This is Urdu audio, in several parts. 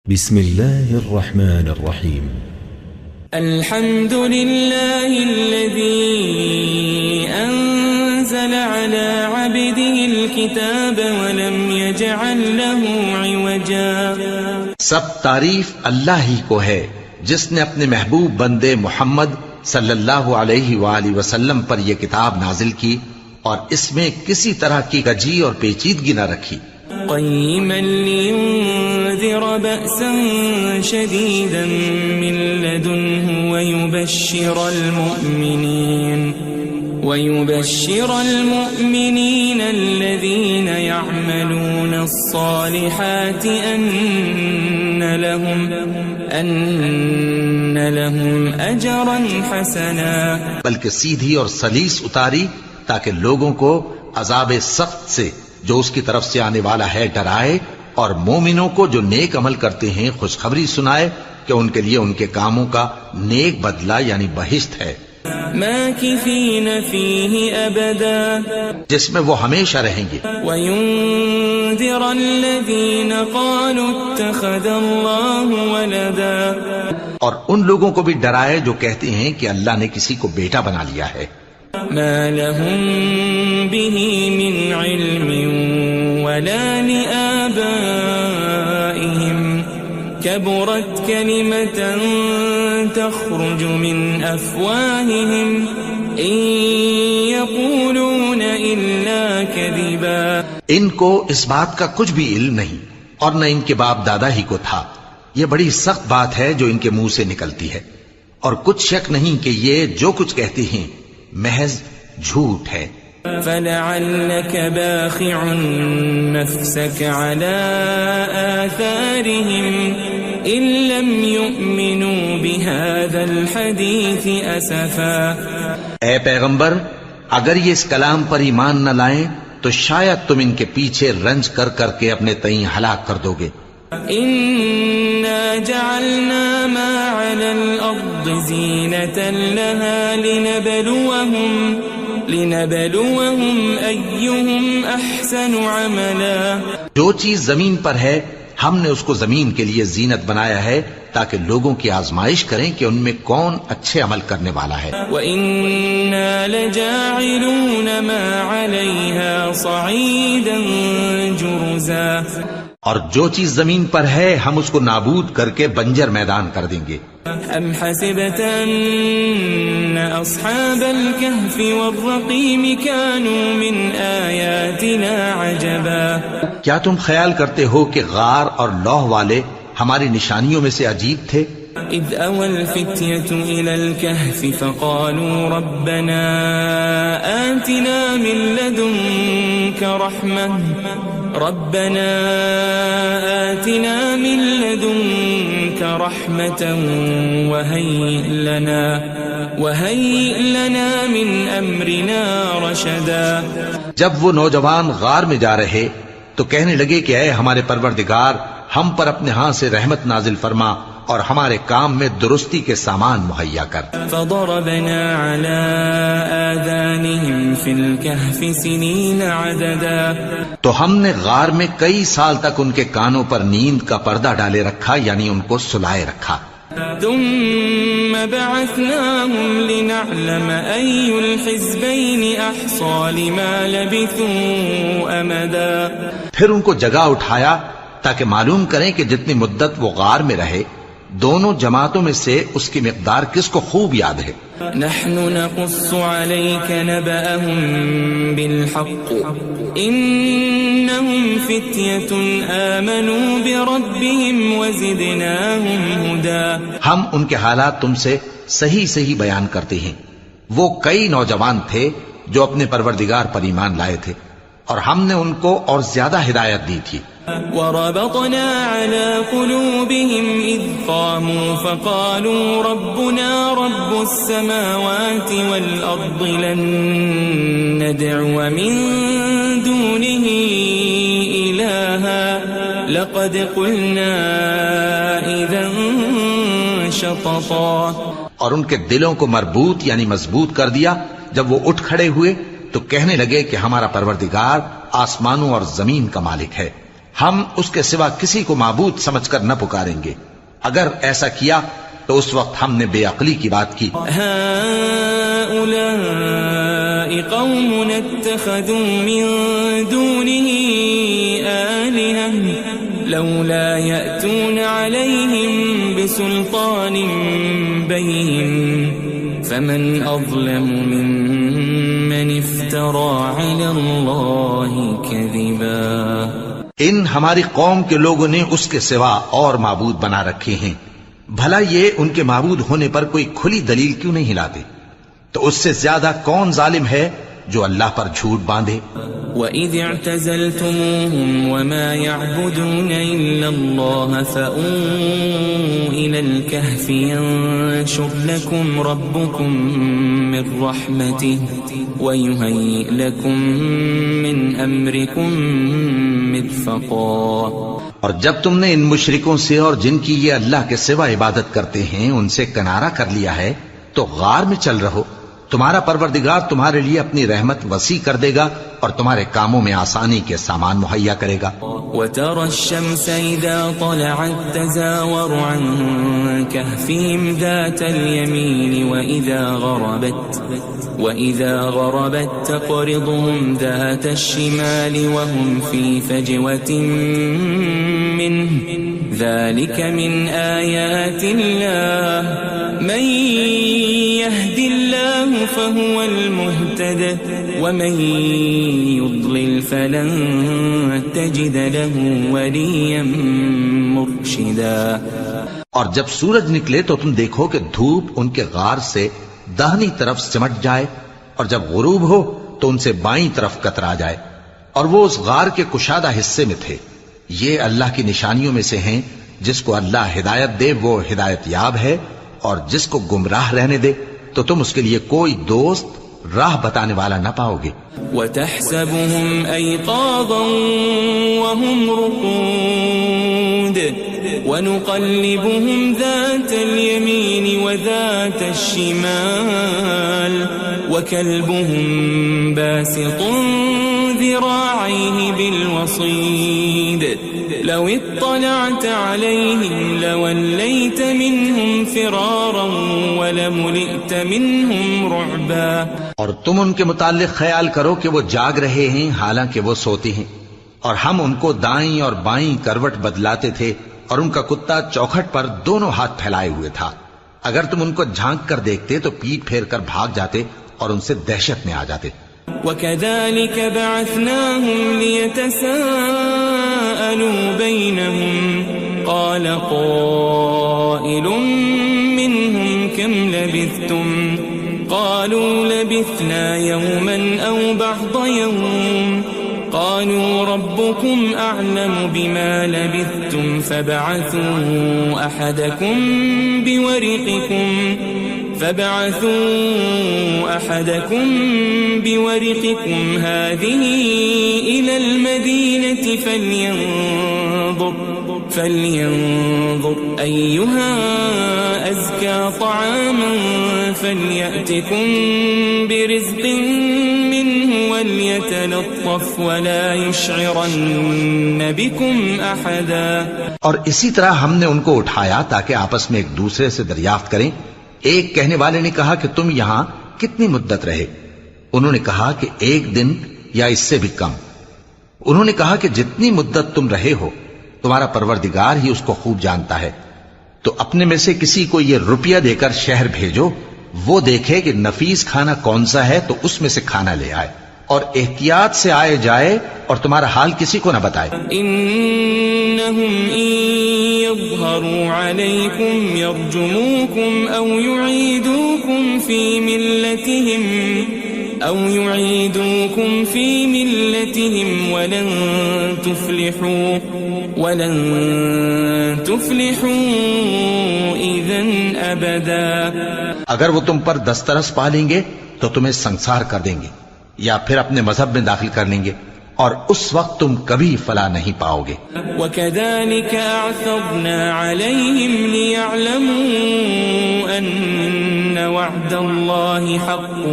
بسم الله الرحمن الرحيم. الحمد لله الذي أنزل على عبده الكتاب ولم يجعل له عوجا. سب تعریف اللہ ہی کو ہے جس نے اپنے محبوب بندے محمد صلی اللہ علیہ وآلہ وسلم پر یہ کتاب نازل کی اور اس میں کسی طرح کی کجی اور پیچیدگی نہ رکھی. قيما لينذر بأسا شديدا من لدنه ويبشر المؤمنين الذين يعملون الصالحات أن لهم أجرا حسنا. بلکہ سیدھی اور سلیس اتاری تاکہ لوگوں کو عذاب سخت سے جو اس کی طرف سے آنے والا ہے ڈرائے، اور مومنوں کو جو نیک عمل کرتے ہیں خوشخبری سنائے کہ ان کے لیے ان کے کاموں کا نیک بدلہ یعنی بہشت ہے، ماکثین فیہ ابدا، جس میں وہ ہمیشہ رہیں گے. وینذر الذین قالوا اتخذ اللہ ولدا، اور ان لوگوں کو بھی ڈرائے جو کہتے ہیں کہ اللہ نے کسی کو بیٹا بنا لیا ہے. ما لهم به من علم ولا لآبائهم كبرت كلمة تخرج من أفواههم إن يقولون إلا كذبا. ان کو اس بات کا کچھ بھی علم نہیں اور نہ ان کے باپ دادا ہی کو تھا. یہ بڑی سخت بات ہے جو ان کے منہ سے نکلتی ہے، اور کچھ شک نہیں کہ یہ جو کچھ کہتے ہیں محض جھوٹ ہے. فلعلك باخع نفسك على آثارهم إن لم يؤمنوا بهذا الحديث أسفا. اے پیغمبر، اگر یہ اس کلام پر ایمان نہ لائیں تو شاید تم ان کے پیچھے رنج کر کر کے اپنے تئیں ہلاک کر دو گے. إنا جعلنا ما على الأرض زينة لها لنبلوهم أيهم أحسن عملا. جو چیز زمین پر ہے ہم نے اس کو زمین کے لیے زینت بنایا ہے تاکہ لوگوں کی آزمائش کریں کہ ان میں کون اچھے عمل کرنے والا ہے. وَإِنَّا لَجَاعِلُونَ مَا عَلَيْهَا صَعِيدًا جُرُزًا. اور جو چیز زمین پر ہے ہم اس کو نابود کر کے بنجر میدان کر دیں گے. ام حسبت ان اصحاب الكهف والرقيم كانوا من آیاتنا عجبا. کیا تم خیال کرتے ہو کہ غار اور لوح والے ہماری نشانیوں میں سے عجیب تھے؟ اذ اوى الفتية الى الكهف فقالوا ربنا آتنا من لدنك رحمة وهيئ لنا من امرنا رشدا. جب وہ نوجوان غار میں جا رہے تو کہنے لگے کہ اے ہمارے پروردگار، ہم پر اپنے ہاں سے رحمت نازل فرما اور ہمارے کام میں درستی کے سامان مہیا کر. فضربنا على آذانهم في الكهف سنين عددا. تو ہم نے غار میں کئی سال تک ان کے کانوں پر نیند کا پردہ ڈالے رکھا، یعنی ان کو سلائے رکھا. ثم بعثناهم لنعلم أي الحزبين أحصى لما لبثوا أمدا. پھر ان کو جگہ اٹھایا تاکہ معلوم کریں کہ جتنی مدت وہ غار میں رہے دونوں جماعتوں میں سے اس کی مقدار کس کو خوب یاد ہے. نحن نقص عليك نبأهم بالحق إنهم فتية آمنوا بربهم وزدناهم هدى. ہم ان کے حالات تم سے صحیح بیان کرتے ہیں. وہ کئی نوجوان تھے جو اپنے پروردگار پر ایمان لائے تھے اور ہم نے ان کو اور زیادہ ہدایت دی تھی. وربطنا على قلوبهم إذ قاموا فقالوا ربنا رب السماوات والأرض لن ندعو من دونه إلها لقد قلنا إذا شططا. اور ان کے دلوں کو مربوط یعنی مضبوط کر دیا. جب وہ اٹھ کھڑے ہوئے تو کہنے لگے کہ ہمارا پروردگار آسمانوں اور زمین کا مالک ہے، ہم اس کے سوا کسی کو معبود سمجھ کر نہ پکاریں گے. اگر ایسا کیا تو اس وقت ہم نے بے عقلی کی بات کی. هؤلاء قوم اتخذوا من دونه آلهة لولا يأتون عليهم بسلطان بين فمن أظلم ممن افترى على الله كذبا. ان ہماری قوم کے لوگوں نے اس کے سوا اور معبود بنا رکھے ہیں. بھلا یہ ان کے معبود ہونے پر کوئی کھلی دلیل کیوں نہیں لاتے؟ تو اس سے زیادہ کون ظالم ہے جو اللہ پر جھوٹ باندھے؟ وَإِذِ اعْتَزَلْتُمُوهُمْ وَمَا يَعْبُدُونَ إِلَّا اللَّهَ فَأْوُوا إِلَى الْكَهْفِ يَنشُرْ لَكُمْ رَبُّكُمْ مِنْ رَحْمَتِهِ وَيُهَيِّئْ لَكُمْ مِنْ أَمْرِكُمْ مِرْفَقًا. اور جب تم نے ان مشرکوں سے اور جن کی یہ اللہ کے سوا عبادت کرتے ہیں ان سے کنارہ کر لیا ہے تو غار میں چل رہو. تمہارا پروردگار تمہارے لیے اپنی رحمت وسیع کر دے گا اور تمہارے کاموں میں آسانی کے سامان مہیا کرے گا. وَتَرَى الشَّمْسَ إِذَا طَلَعَتْ تَزَاوَرُ عَنْ كَهْفِهِمْ ذَاتَ الْيَمِينِ وَإِذَا غَرَبَتْ تَقْرِضُهُمْ ذَاتَ الشِّمَالِ وَهُمْ فِي فَجْوَةٍ مِّنْهُ ذَلِكَ مِنْ آيَاتِ اللَّهِ مَنْ يَهْدِ اللَّهُ فَهُوَ الْمُهْتَدِ وَمَنْ يُضْلِلْ فَلَنْ تَجِدَ لَهُ وَلِيًّا مُرْشِدًا. اور جب سورج نکلے تو تم دیکھو کہ دھوپ ان کے غار سے داہنی طرف سمٹ جائے اور جب غروب ہو تو ان سے بائیں طرف کترا جائے اور وہ اس غار کے کشادہ حصے میں تھے. یہ اللہ کی نشانیوں میں سے ہیں. جس کو اللہ ہدایت دے وہ ہدایت یاب ہے اور جس کو گمراہ رہنے دے تو تم اس کے لیے کوئی دوست راہ بتانے والا نہ پاؤ گے. وَتَحْسَبُهُمْ أَيْقَاظًا وَهُمْ رُقُودٌ وَنُقَلِّبُهُمْ ذَاتَ الْيَمِينِ وَذَاتَ الشِّمَالِ وَكَلْبُهُمْ بَاسِطٌ ذِرَاعَيْهِ بِالْوَصِيدِ لَوِ اطَّلَعْتَ عَلَيْهِمْ لَوَلَّيْتَ مِنْهُمْ فِرَارًا وَلَمُلِئْتَ مِنْهُمْ رُعْبًا. اور تم ان کے متعلق خیال کرو کہ وہ جاگ رہے ہیں حالانکہ وہ سوتے ہیں اور ہم ان کو دائیں اور بائیں کروٹ بدلاتے تھے اور ان کا کتا چوکھٹ پر دونوں ہاتھ پھیلائے ہوئے تھا. اگر تم ان کو جھانک کر دیکھتے تو پیٹ پھیر کر بھاگ جاتے اور ان سے دہشت میں آ جاتے. وَكَذَلِكَ بَعَثْنَاهُمْ لِيَتَسَاءَلُوا بَيْنَهُمْ قَالَ قَائِلٌ مِّنْهُمْ كَمْ لَبِثْتُمْ قَالُوا لَبِثْنَا يَوْمًا أَوْ بَعْضَ يَوْمٍ قَالُوا رَبُّكُمْ أَعْلَمُ بِمَا لَبِثْتُمْ فَابْعَثُوا أَحَدَكُمْ بِوَرِقِكُمْ هَذِهِ إِلَى الْمَدِينَةِ فَلْيَنظُرْ أَيُّهَا أَزْكَى طَعَامًا فَلْيَأْتِكُمْ بِرِزْقٍ مِّنْهُ وَلْيَتَلَطَّفْ وَلَا يُشْعِرَنَّ بِكُمْ أَحَدًا. اور اسی طرح ہم نے ان کو اٹھایا تاکہ آپس میں ایک دوسرے سے دریافت کریں. ایک کہنے والے نے کہا کہ تم یہاں کتنی مدت رہے؟ انہوں نے کہا کہ 1 دن یا اس سے بھی کم. انہوں نے کہا کہ جتنی مدت تم رہے ہو تمہارا پروردگار ہی اس کو خوب جانتا ہے. تو اپنے میں سے کسی کو یہ روپیہ دے کر شہر بھیجو، وہ دیکھے کہ نفیس کھانا کون سا ہے تو اس میں سے کھانا لے آئے اور احتیاط سے آئے جائے اور تمہارا حال کسی کو نہ بتائے. انہم ان یظہروا علیکم یرجموکم او یعیدوکم فی ملتہم ولن تفلحوا اذن ابدا. اگر وہ تم پر دسترس پا لیں گے تو تمہیں سنسار کر دیں گے یا پھر اپنے مذہب میں داخل کر لیں گے اور اس وقت تم کبھی فلاح نہیں پاؤ گے. وَكَذَلِكَ أَعْثَرْنَا عَلَيْهِمْ لِيَعْلَمُوا أَنَّ وَعْدَ اللَّهِ حَقٌّ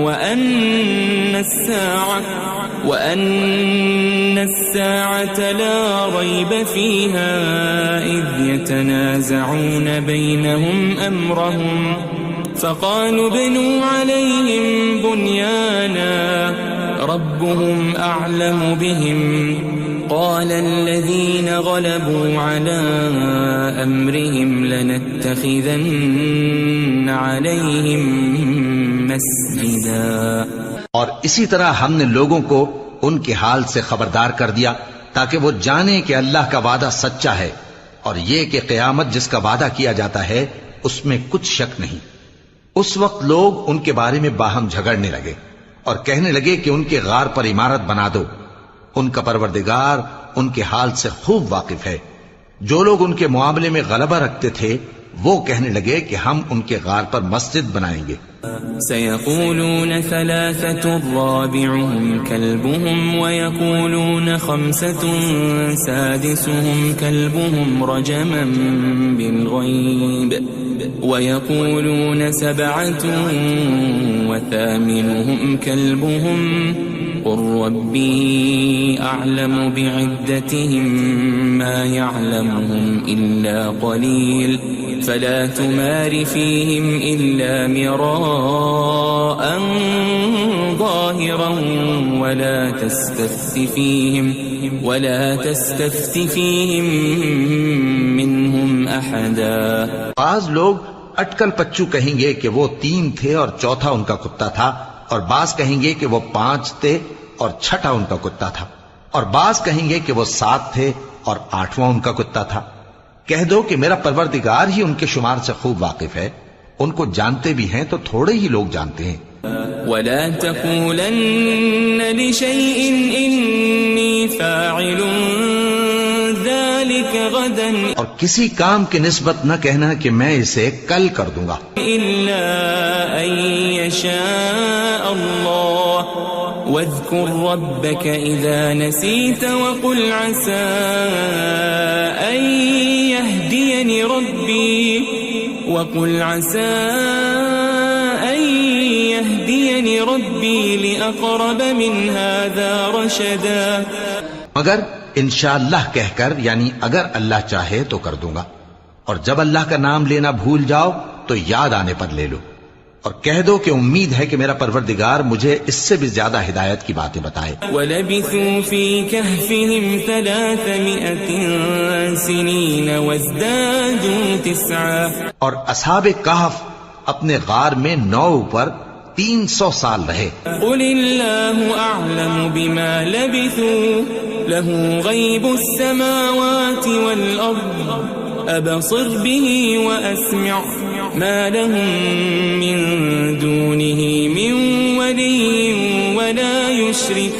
وَأَنَّ وأن الساعة لا ريب فيها إذ يتنازعون بينهم أمرهم فقالوا ابنوا عليهم بنيانا ربهم أعلم بهم قال الذين غلبوا على أمرهم لنتخذن عليهم مسجدا. اور اسی طرح ہم نے لوگوں کو ان کے حال سے خبردار کر دیا تاکہ وہ جانیں کہ اللہ کا وعدہ سچا ہے اور یہ کہ قیامت جس کا وعدہ کیا جاتا ہے اس میں کچھ شک نہیں. اس وقت لوگ ان کے بارے میں باہم جھگڑنے لگے اور کہنے لگے کہ ان کے غار پر عمارت بنا دو. ان کا پروردگار ان کے حال سے خوب واقف ہے. جو لوگ ان کے معاملے میں غلبہ رکھتے تھے وہ کہنے لگے کہ ہم ان کے غار پر مسجد بنائیں گے. سيقولون ثلاثة رابعهم كلبهم ويقولون خمسة سادسهم كلبهم رجما بالغيب ويقولون سبعة وثامنهم كلبهم قل ربي أعلم بعدتهم ما يعلمهم إلا قليل فلا تمار فيهم إلا مراء ظاهرا ولا تستفت فيهم منهم أحدا. بعض لوگ اٹکل پچو کہیں گے کہ وہ 3 تھے اور چوتھا ان کا کتا تھا، اور بعض کہیں گے کہ وہ 5 تھے اور چھٹا ان کا کتا تھا، اور بعض کہیں گے کہ وہ 7 تھے اور 8واں ان کا کتا تھا. کہہ دو کہ میرا پروردگار ہی ان کے شمار سے خوب واقف ہے، ان کو جانتے بھی ہیں تو تھوڑے ہی لوگ جانتے ہیں. ولا تقولن لشيء إني فاعل ذلك غدا اور کسی کام کی نسبت نہ کہنا کہ میں اسے کل کر دوں گا إلا أن يشاء الله واذكر ربك إذا نسيت وقل عسى أن يهديني ربي لأقرب من هذا رشدا. مگر انشاءاللہ کہہ کر، یعنی اگر اللہ چاہے تو کر دوں گا، اور جب اللہ کا نام لینا بھول جاؤ تو یاد آنے پر لے لو، اور کہہ دو کہ امید ہے کہ میرا پروردگار مجھے اس سے بھی زیادہ ہدایت کی باتیں بتائے. وَلَبِثُوا فِي كَهْفِهِمْ 300 سِنِينَ وَازْدَادُوا 9. اور اصحاب کہف اپنے غار میں 9 پر 300 سال رہے. قُلِ اللَّهُ أَعْلَمُ بِمَا لَبِثُوا لَهُ غَيْبُ السَّمَاوَاتِ وَالْأَرْضِ أَبْصِرْ بِهِ وَأَسْمِعْ مَا لَهُم مِّن دُونِهِ مِن وَلِيٍّ وَلَا يُشْرِكُ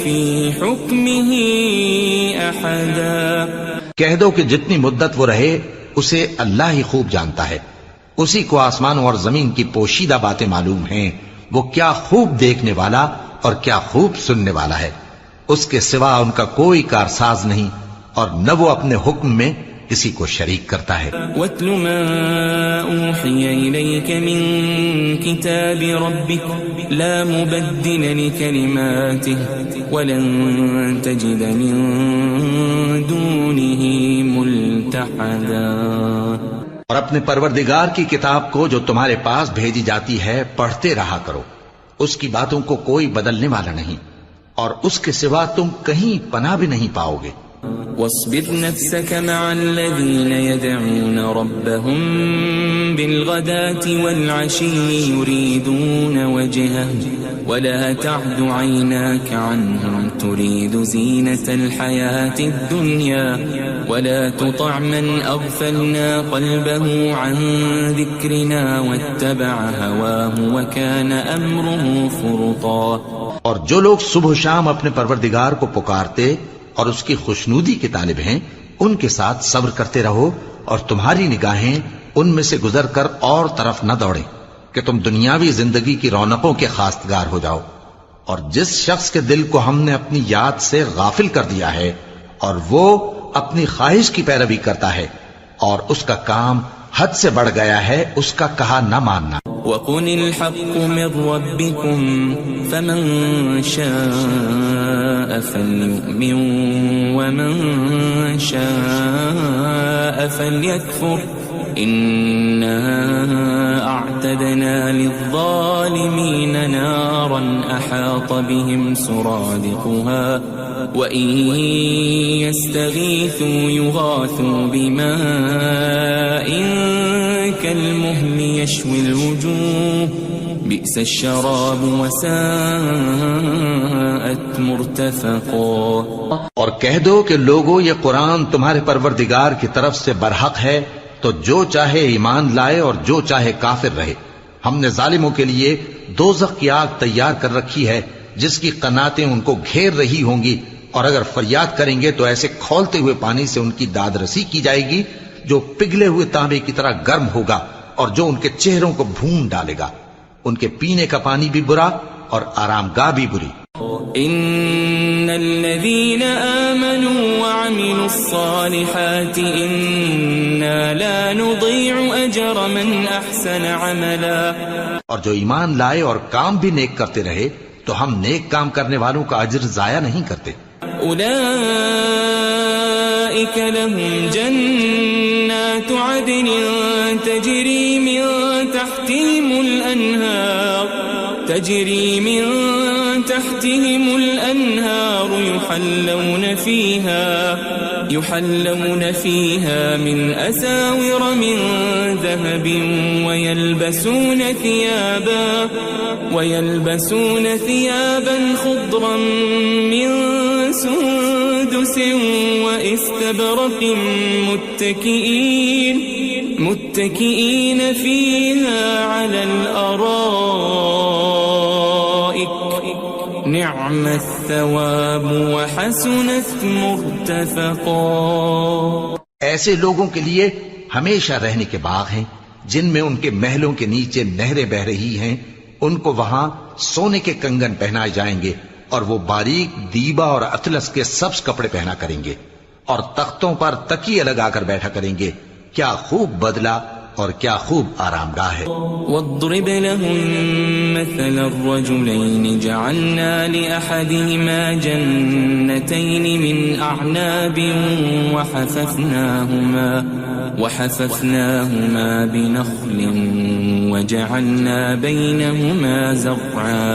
فِي حُكْمِهِ أَحَدًا. کہہ دو کہ جتنی مدت وہ رہے اسے اللہ ہی خوب جانتا ہے، اسی کو آسمانوں اور زمین کی پوشیدہ باتیں معلوم ہیں. وہ کیا خوب دیکھنے والا اور کیا خوب سننے والا ہے. اس کے سوا ان کا کوئی کارساز نہیں، اور نہ وہ اپنے حکم میں کسی کو شریک کرتا ہے. وَاتْلُ مَا أُوحِيَ إِلَيْكَ مِن كِتَابِ رَبِّكَ لَا مُبَدِّلَ لِكَلِمَاتِهِ وَلَن تَجِدَ مِن دُونِهِ مُلْتَحَدًا. اور اپنے پروردگار کی کتاب کو جو تمہارے پاس بھیجی جاتی ہے پڑھتے رہا کرو، اس کی باتوں کو کوئی بدلنے والا نہیں، اور اس کے سوا تم کہیں پناہ بھی نہیں پاؤ گے. واصبر نفسك مع الذين يدعون ربهم بالغداة والعشي يريدون وجهه ولا تعد عيناك عنهم تريد زينة الحياة الدنيا ولا تطع من أغفلنا قلبه عن ذكرنا واتبع هواه وكان أمره فرطا. اور جو لوگ صبح و شام اپنے پروردگار کو پکارتے اور اس کی خوشنودی کے طالب ہیں ان کے ساتھ صبر کرتے رہو، اور تمہاری نگاہیں ان میں سے گزر کر اور طرف نہ دوڑیں کہ تم دنیاوی زندگی کی رونقوں کے خواستگار ہو جاؤ. اور جس شخص کے دل کو ہم نے اپنی یاد سے غافل کر دیا ہے اور وہ اپنی خواہش کی پیروی کرتا ہے اور اس کا کام حد سے بڑھ گیا ہے اس کا کہا نہ ماننا۔ وَقُلِ الْحَقُّ مِنْ رَبِّكُمْ فَمَنْ شَاءَ فَلْيُؤْمِنْ وَمَنْ شَاءَ فَلْيَكْفُرْ إِنَّا أَعْتَدْنَا لِلظَّالِمِينَ نَارًا أَحَاطَ بِهِمْ سُرَادِقُهَا وَإِنْ يَسْتَغِيثُوا يُغَاثُوا بِمَاءٍ كَالْمُهْلِ يَشْوِي الْوُجُوهَ بِئْسَ الشَّرَابُ وَسَاءَتْ مُرْتَفَقًا۔ اور کہہ دو کہ لوگو یہ قرآن تمہارے پروردگار کی طرف سے برحق ہے، تو جو چاہے ایمان لائے اور جو چاہے کافر رہے۔ ہم نے ظالموں کے لیے دوزخ کی آگ تیار کر رکھی ہے جس کی قناتیں ان کو گھیر رہی ہوں گی، اور اگر فریاد کریں گے تو ایسے کھولتے ہوئے پانی سے ان کی داد رسی کی جائے گی جو پگھلے ہوئے تانبے کی طرح گرم ہوگا اور جو ان کے چہروں کو بھون ڈالے گا۔ ان کے پینے کا پانی بھی برا اور آرام گاہ بھی بری۔ ان الذين آمنوا وعملوا الصالحات انا لا نضيع اجر من احسن عملا۔ اور جو ایمان لائے اور کام بھی نیک کرتے رہے تو ہم نیک کام کرنے والوں کا اجر ضائع نہیں کرتے۔ اولئك لهم جنات عدن تجري من تحتهم الأنهار يحلون فيها من أساور من ذهب ويلبسون ثيابا خضرا من سندس واستبرق متكئين فيها على الأرائك نعم الثواب وحسنت مرتفقا۔ ایسے لوگوں کے لیے ہمیشہ رہنے کے باغ ہیں جن میں ان کے محلوں کے نیچے نہریں بہ رہی ہیں، ان کو وہاں سونے کے کنگن پہنائے جائیں گے اور وہ باریک دیبا اور اطلس کے سبز کپڑے پہنا کریں گے اور تختوں پر تکیے لگا کر بیٹھا کریں گے۔ کیا خوب بدلہ اور کیا خوب آرام گاہ ہے۔ واضرب لهم مثل الرجلين جعلنا لأحدهما جنتين من أعناب وحففناهما بنخل وجعلنا بينهما زرعا۔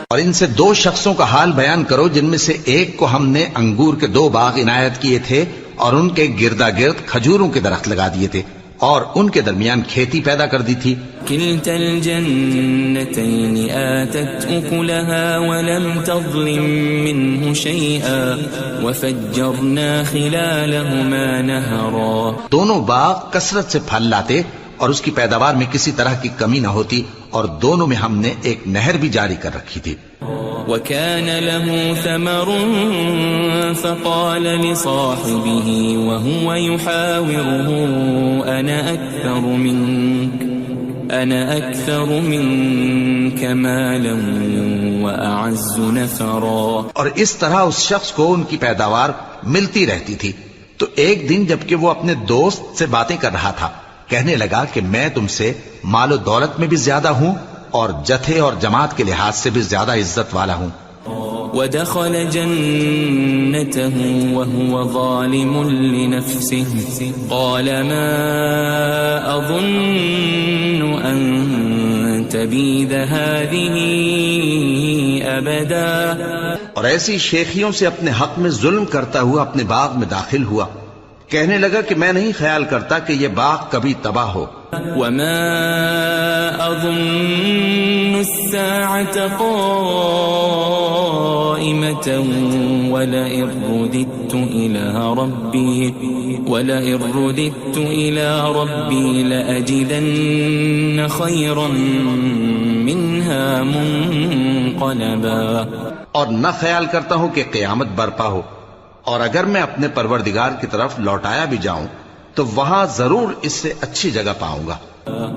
اور ان سے دو شخصوں کا حال بیان کرو جن میں سے ایک کو ہم نے انگور کے 2 باغ عنایت کیے تھے اور ان کے گردا گرد کھجوروں کے درخت لگا دیے تھے اور ان کے درمیان کھیتی پیدا کر دی تھی۔ كلتا الجنتين آتت أكلها ولم تظلم منه شيئا وفجرنا خلالهما نهرا۔ دونوں باغ کثرت سے پھل لاتے اور اس کی پیداوار میں کسی طرح کی کمی نہ ہوتی، اور دونوں میں ہم نے ایک نہر بھی جاری کر رکھی تھی۔ وكان له ثمر فقال لصاحبه وهو يحاوره أنا أكثر منك مالا وأعز نفرا۔ اور اس طرح اس شخص کو ان کی پیداوار ملتی رہتی تھی، تو ایک دن جبکہ وہ اپنے دوست سے باتیں کر رہا تھا کہنے لگا کہ میں تم سے مال و دولت میں بھی زیادہ ہوں اور جتھے اور جماعت کے لحاظ سے بھی زیادہ عزت والا ہوں۔ ودخل جنته وهو ظالم لنفسه قال ما أظن أن تبيد هذه أبدا۔ اور ایسی شیخیوں سے اپنے حق میں ظلم کرتا ہوا اپنے باغ میں داخل ہوا، کہنے لگا کہ میں نہیں خیال کرتا کہ یہ باغ کبھی تباہ ہو۔ وما أظن الساعة قائمة ولئن رددت إلى ربي لأجدن خيرا منها منقلبا۔ اور نہ خیال کرتا ہوں کہ قیامت برپا ہو، اور اگر میں اپنے پروردگار کی طرف لوٹایا بھی جاؤں تو وہاں ضرور اس سے اچھی جگہ پاؤں گا۔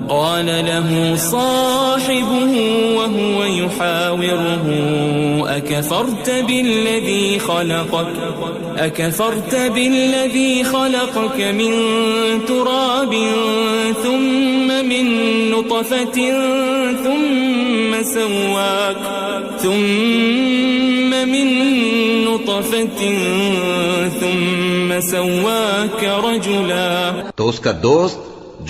قال له صاحبه وهو يحاوره أكفرت بالذي خلقك من تراب ثم من نطفة ثم سواك رجلا۔ تو اس کا دوست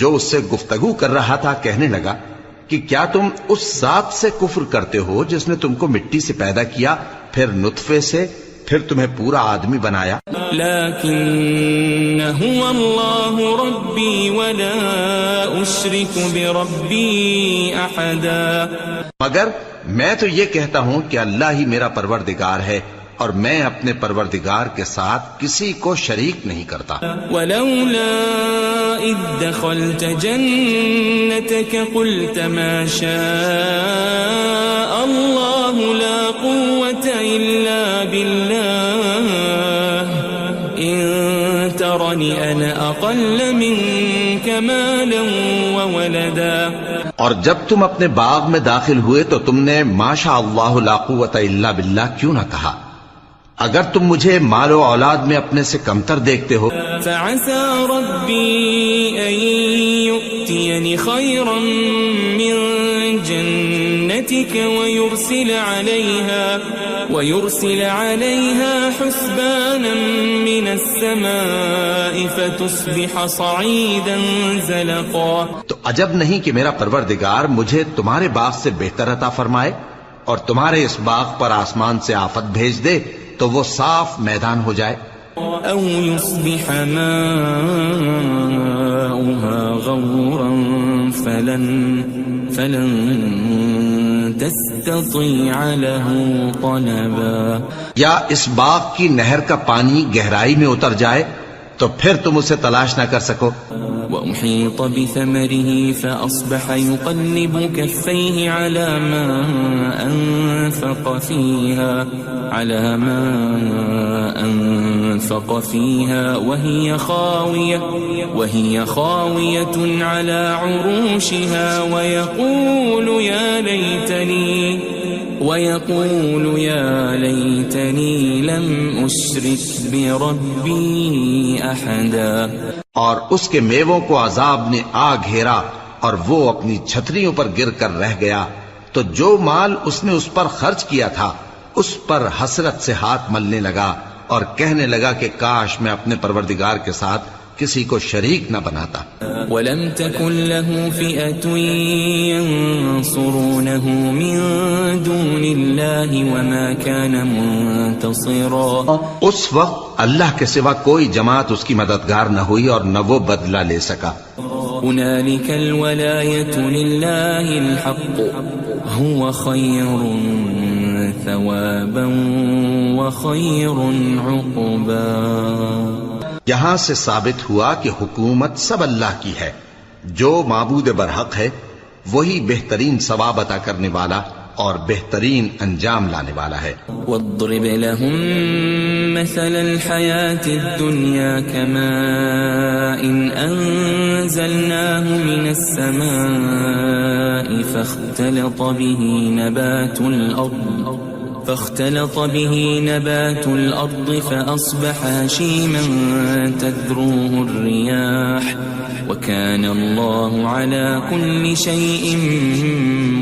جو اس سے گفتگو کر رہا تھا کہنے لگا کہ کیا تم اس ذات سے کفر کرتے ہو جس نے تم کو مٹی سے پیدا کیا، پھر نطفے سے، پھر تمہیں پورا آدمی بنایا؟ لیکن هو اللہ ربی ولا اشرک بربی احدا، مگر میں تو یہ کہتا ہوں کہ اللہ ہی میرا پروردگار ہے اور میں اپنے پروردگار کے ساتھ کسی کو شریک نہیں کرتا۔ ولولا اذ دخلت جنتك قلت ما شاء الله لا قوة الا بالله ان ترني انا اقل منك مالا وولدا۔ اور جب تم اپنے باغ میں داخل ہوئے تو تم نے ما شاء اللہ لا قوت الا باللہ کیوں نہ کہا؟ اگر تم مجھے مال و اولاد میں اپنے سے کمتر دیکھتے ہو۔ فعسى ربي أن يؤتيني خيرا من جنتك ويرسل عليها حسبانا من السماء فتصبح صعيدا زلقا۔ تو عجب نہیں کہ میرا پروردگار مجھے تمہارے باغ سے بہتر عطا فرمائے اور تمہارے اس باغ پر آسمان سے آفت بھیج دے تو وہ صاف میدان ہو جائے۔ او يصبح ماؤها غورا فلن تستطيع له طلبا، یا اس باغ کی نہر کا پانی گہرائی میں اتر جائے تو پھر تم اسے تلاش نہ کر سکو۔ وأحيط بثمره فأصبح يقلب كفيه على ما أنفق فيها وهي خاوية على عروشها ويقول يا ليتني لم أشرك بربي أحدا۔ اور اس کے میووں کو عذاب نے آ گھیرا اور وہ اپنی چھتریوں پر گر کر رہ گیا، تو جو مال اس نے اس پر خرچ کیا تھا اس پر حسرت سے ہاتھ ملنے لگا اور کہنے لگا کہ کاش میں اپنے پروردگار کے ساتھ کسی کو شریک نہ بناتا۔ وَلَمْ تَكُنْ لَهُ فِئَةٌ يَنْصُرُونَهُ مِنْ دُونِ اللَّهِ وَمَا كَانَ مُنْتَصِرًا۔ اس وقت اللہ کے سوا کوئی جماعت اس کی مددگار نہ ہوئی اور نہ وہ بدلہ لے سکا۔ هُنَالِكَ الْوَلَایَةُ لِلَّهِ الْحَقُّ هُوَ خَيْرٌ ثَوَابًا وَخَيْرٌ عُقْبًا۔ یہاں سے ثابت ہوا کہ حکومت سب اللہ کی ہے، جو معبود برحق ہے وہی بہترین ثواب عطا کرنے والا اور بہترین انجام لانے والا ہے۔ وَاضْرِبْ لَهُم مَّثَلَ الْحَيَاةِ الدُّنْيَا كَمَاءٍ أَنزَلْنَاهُ مِنَ السَّمَاءِ فاختلط به نبات الأرض فأصبح هشيما تذروه الرياح وكان الله على كل شيء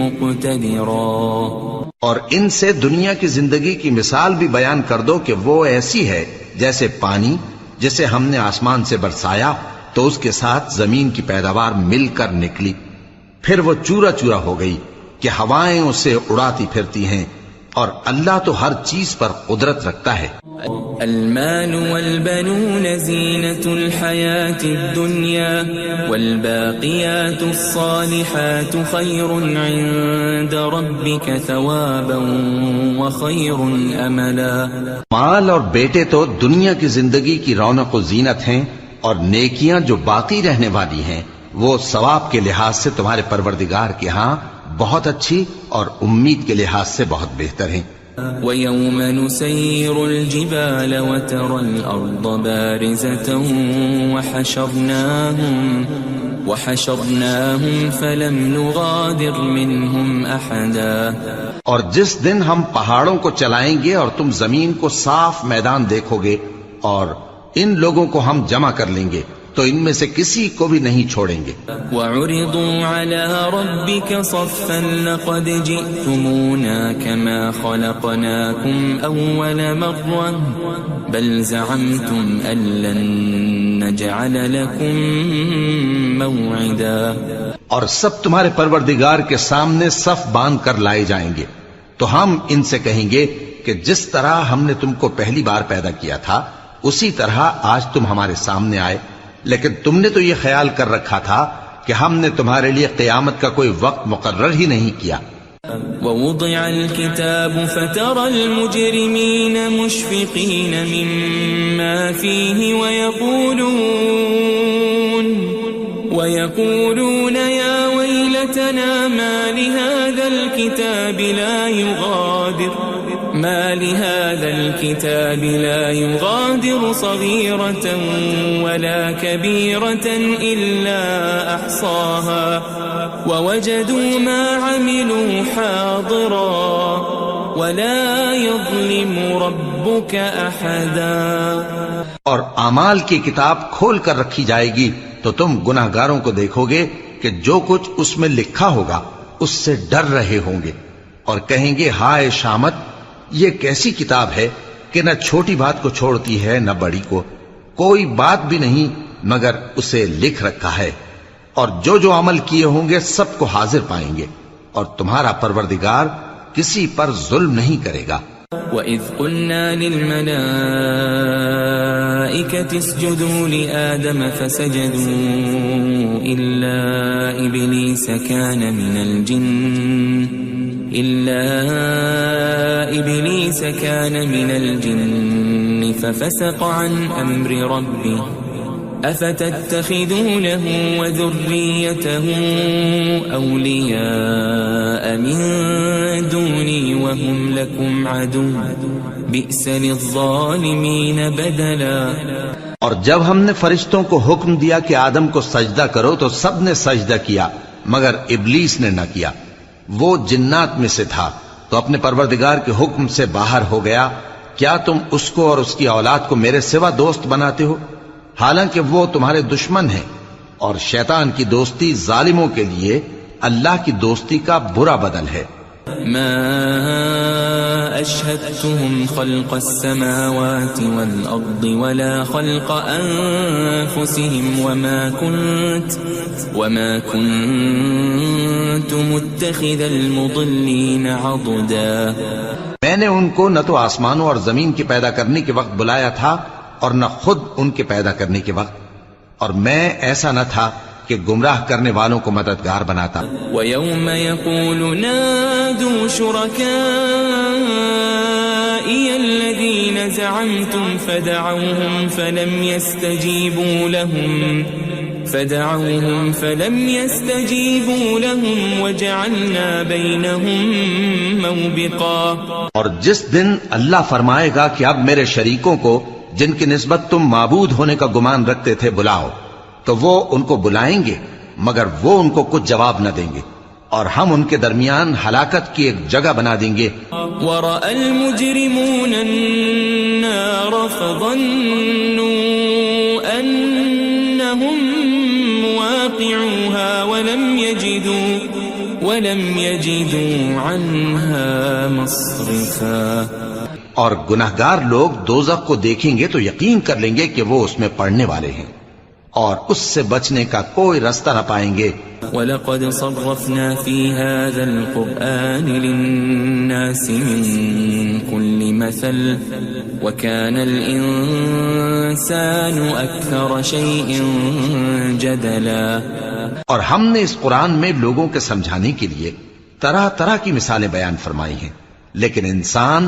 مقتدرا۔ اور ان سے دنیا کی زندگی کی مثال بھی بیان کر دو کہ وہ ایسی ہے جیسے پانی جسے ہم نے آسمان سے برسایا تو اس کے ساتھ زمین کی پیداوار مل کر نکلی، پھر وہ چورا چورا ہو گئی کہ ہوائیں اسے اڑاتی پھرتی ہیں، اور اللہ تو ہر چیز پر قدرت رکھتا ہے۔ المال والبنون زینة الحیاة الدنیا والباقیات الصالحات خیر عند ربک ثوابا وخیر املا۔ مال اور بیٹے تو دنیا کی زندگی کی رونق و زینت ہیں، اور نیکیاں جو باقی رہنے والی ہیں وہ ثواب کے لحاظ سے تمہارے پروردگار کے ہاں بہت اچھی اور امید کے لحاظ سے بہت بہتر ہیں۔ وَيَوْمَ نُسَيِّرُ الْجِبَالَ وَتَرَى الْأَرْضَ بَارِزَةً وَحَشَرْنَاهُمْ فَلَمْ نُغَادِرْ مِنْهُمْ أَحَدًا. اور جس دن ہم پہاڑوں کو چلائیں گے اور تم زمین کو صاف میدان دیکھو گے اور ان لوگوں کو ہم جمع کر لیں گے تو ان میں سے کسی کو بھی نہیں چھوڑیں گے. وَعُرِضُوا عَلَى رَبِّكَ صَفًّا لَقَدْ جِئْتُمُونَا كَمَا خَلَقْنَاكُمْ أَوَّلَ مَرَّةٍ بَلْ زَعَمْتُمْ أَن لَّن نَّجْعَلَ لَكُم مَّوْعِدًا. اور سب تمہارے پروردگار کے سامنے صف باندھ کر لائے جائیں گے تو ہم ان سے کہیں گے کہ جس طرح ہم نے تم کو پہلی بار پیدا کیا تھا اسی طرح آج تم ہمارے سامنے آئے، لیکن تم نے تو یہ خیال کر رکھا تھا کہ ہم نے تمہارے لیے قیامت کا کوئی وقت مقرر ہی نہیں کیا. وَوُضِعَ الْكِتَابُ فَتَرَى الْمُجْرِمِينَ مُشْفِقِينَ مِمَّا فِيهِ وَيَقُولُونَ يَا وَيْلَتَنَا مَا لِهَذَا الْكِتَابِ لَا يُغَادِرُ صَغِيرَةً وَلَا كَبِيرَةً إِلَّا أَحْصَاهَا وَوَجَدُوا مَا عَمِلُوا حَاضِرًا وَلَا يَظْلِمُ رَبُّكَ أَحَدًا. اور اعمال کی کتاب کھول کر رکھی جائے گی تو تم گناہ گاروں کو دیکھو گے کہ جو کچھ اس میں لکھا ہوگا اس سے ڈر رہے ہوں گے اور کہیں گے ہائے شامت، یہ کیسی کتاب ہے کہ نہ چھوٹی بات کو چھوڑتی ہے نہ بڑی کو، کوئی بات بھی نہیں مگر اسے لکھ رکھا ہے، اور جو جو عمل کیے ہوں گے سب کو حاضر پائیں گے، اور تمہارا پروردگار کسی پر ظلم نہیں کرے گا. وَإِذْ قُلْنَا لِلْمَلَائِكَةِ اسْجُدُوا لِآدَمَ فَسَجَدُوا إِلَّا إِبْلِيسَ كَانَ مِنَ الْجِنِّ فَفَسَقَ عَنْ أَمْرِ رَبِّهِ أَفَتَتَّخِذُونَهُ وَذُرِّيَّتَهُ أَوْلِيَاءَ مِن دُونِي وَهُمْ لَكُمْ عَدُوٌّ بِئْسَ لِلظَّالِمِينَ بَدَلًا. اور جب ہم نے فرشتوں کو حکم دیا کہ آدم کو سجدہ کرو تو سب نے سجدہ کیا مگر ابلیس نے نہ کیا، وہ جنات میں سے تھا تو اپنے پروردگار کے حکم سے باہر ہو گیا. کیا تم اس کو اور اس کی اولاد کو میرے سوا دوست بناتے ہو حالانکہ وہ تمہارے دشمن ہیں، اور شیطان کی دوستی ظالموں کے لیے اللہ کی دوستی کا برا بدل ہے. ما أشهدتهم خلق السماوات والأرض ولا خلق أنفسهم وما كنت متخذ المضلين عضدا. میں نے ان کو نہ تو آسمانوں اور زمین کے پیدا کرنے کے وقت بلایا تھا اور نہ خود ان کے پیدا کرنے کے وقت، اور میں ایسا نہ تھا کہ گمراہ کرنے والوں کو مددگار بناتا. وَيَوْمَ يَقُولُ نَادُوا شُرَكَائِيَ الَّذِينَ زَعَمْتُمْ فَدَعَوْهُمْ فَلَمْ يَسْتَجِيبُوا لَهُمْ وَجَعَلْنَا بَيْنَهُمْ مَوْبِقًا. اور جس دن اللہ فرمائے گا کہ اب میرے شریکوں کو جن کی نسبت تم معبود ہونے کا گمان رکھتے تھے بلاؤ، تو وہ ان کو بلائیں گے مگر وہ ان کو کچھ جواب نہ دیں گے، اور ہم ان کے درمیان ہلاکت کی ایک جگہ بنا دیں گے. وَرَأَى الْمُجْرِمُونَ النَّارَ فَظَنُّوا أَنَّهُمْ مُوَاقِعُوهَا وَلَمْ يَجِدُوا عَنْهَا مَصْرِفًا. اور گناہگار لوگ دوزخ کو دیکھیں گے تو یقین کر لیں گے کہ وہ اس میں پڑنے والے ہیں اور اس سے بچنے کا کوئی راستہ نہ پائیں گے. وَلَقَدْ صَرَّفْنَا فِي هَذَا الْقُرْآنِ لِلنَّاسِ مِنْ كُلِّ مَثَلٍ وَكَانَ الْإِنسَانُ أَكْثَرَ شَيْءٍ جَدَلًا. اور ہم نے اس قرآن میں لوگوں کے سمجھانے کے لیے طرح طرح کی مثالیں بیان فرمائی ہیں، لیکن انسان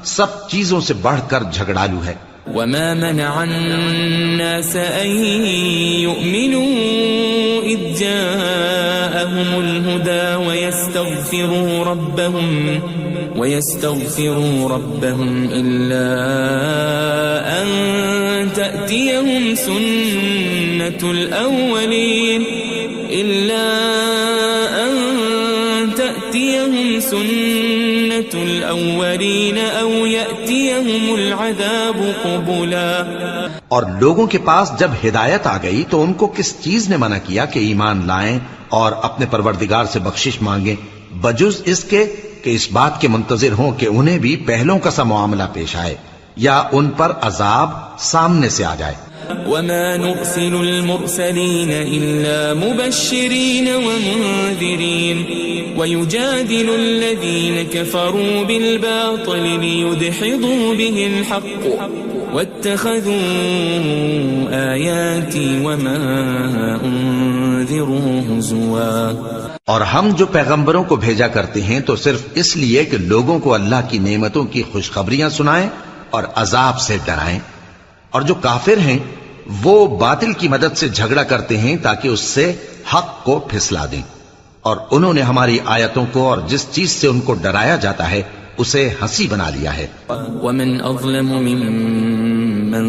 سب چیزوں سے بڑھ کر جھگڑالو ہے. وَمَا مَنَعَ النَّاسَ أَن يُؤْمِنُوا إِذْ جَاءَهُمُ الْهُدَى ويستغفروا ربهم إلا أن تأتيهم سنة الأولين أو يأتيهم العذاب قبلا. اور لوگوں کے پاس جب ہدایت آ گئی تو ان کو کس چیز نے منع کیا کہ ایمان لائیں اور اپنے پروردگار سے بخشش مانگیں بجز اس کے کہ اس بات کے منتظر ہوں کہ انہیں بھی پہلوں کا سا معاملہ پیش آئے یا ان پر عذاب سامنے سے آ جائے. وما نرسل المرسلين إلا مبشرين ومنذرين ويجادل الذين كفروا بالباطل ليدحضوا به الحق واتخذوا آياتي وما أنذروا هزوا. اور ہم جو پیغمبروں کو بھیجا کرتے ہیں تو صرف اس لیے کہ لوگوں کو اللہ کی نعمتوں کی خوشخبریاں سنائیں اور عذاب سے ڈرائیں. اور جو کافر ہیں وہ باطل کی مدد سے جھگڑا کرتے ہیں تاکہ اس سے حق کو پھسلا دیں. اور انہوں نے ہماری آیتوں کو اور جس چیز سے ان کو ڈرایا جاتا ہے اسے ہنسی بنا لیا ہے. ومن اظلم ممن